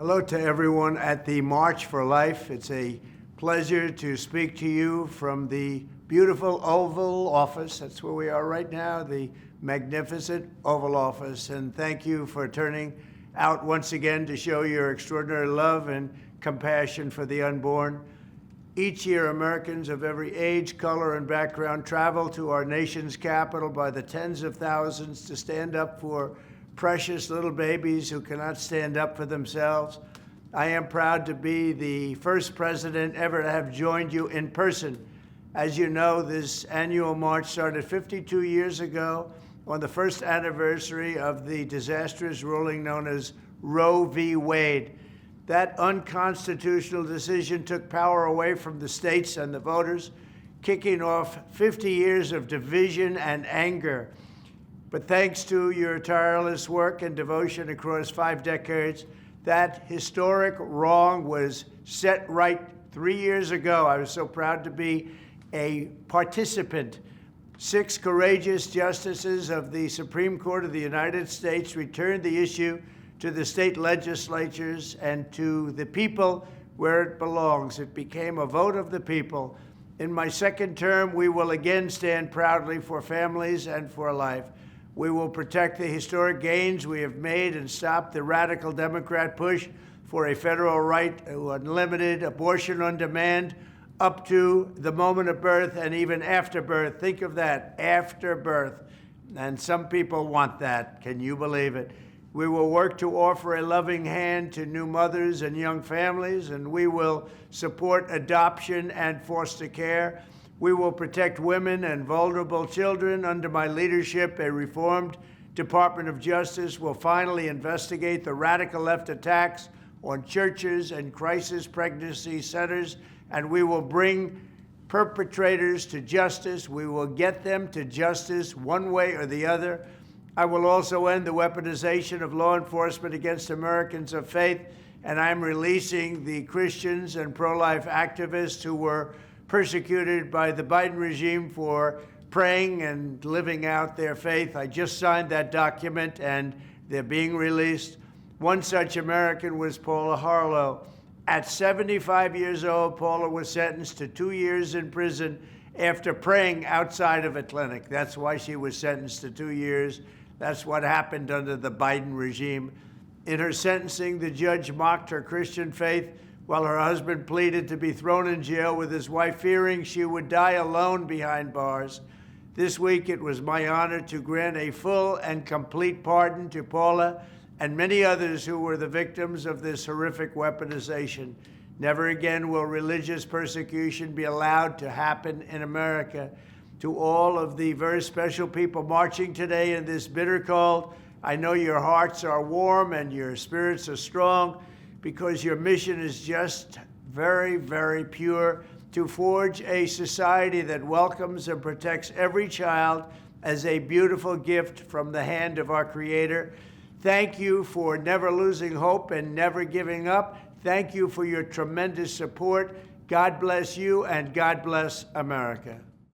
Hello to everyone at the March for Life. It's a pleasure to speak to you from the beautiful Oval Office. That's where we are right now, the magnificent Oval Office. And thank you for turning out once again to show your extraordinary love and compassion for the unborn. Each year, Americans of every age, color, and background travel to our nation's capital by the tens of thousands to stand up for precious little babies who cannot stand up for themselves. I am proud to be the first president ever to have joined you in person. As you know, this annual march started 52 years ago on the first anniversary of the disastrous ruling known as Roe v. Wade. That unconstitutional decision took power away from the states and the voters, kicking off 50 years of division and anger. But thanks to your tireless work and devotion across 5 decades, that historic wrong was set right 3 years ago. I was so proud to be a participant. 6 courageous justices of the Supreme Court of the United States returned the issue to the state legislatures and to the people where it belongs. It became a vote of the people. In my second term, we will again stand proudly for families and for life. We will protect the historic gains we have made and stop the radical Democrat push for a federal right to unlimited abortion on demand up to the moment of birth and even after birth. Think of that, after birth. And some people want that. Can you believe it? We will work to offer a loving hand to new mothers and young families, and we will support adoption and foster care. We will protect women and vulnerable children. Under my leadership, a reformed Department of Justice will finally investigate the radical left attacks on churches and crisis pregnancy centers, and we will bring perpetrators to justice. We will get them to justice one way or the other. I will also end the weaponization of law enforcement against Americans of faith, and I'm releasing the Christians and pro-life activists who were persecuted by the Biden regime for praying and living out their faith. I just signed that document, and they're being released. One such American was Paula Harlow. At 75 years old, Paula was sentenced to 2 years in prison after praying outside of a clinic. That's why she was sentenced to 2 years. That's what happened under the Biden regime. In her sentencing, the judge mocked her Christian faith while her husband pleaded to be thrown in jail with his wife, fearing she would die alone behind bars. This week, it was my honor to grant a full and complete pardon to Paula and many others who were the victims of this horrific weaponization. Never again will religious persecution be allowed to happen in America. To all of the very special people marching today in this bitter cold, I know your hearts are warm and your spirits are strong, because your mission is just very, very pure, to forge a society that welcomes and protects every child as a beautiful gift from the hand of our Creator. Thank you for never losing hope and never giving up. Thank you for your tremendous support. God bless you, and God bless America.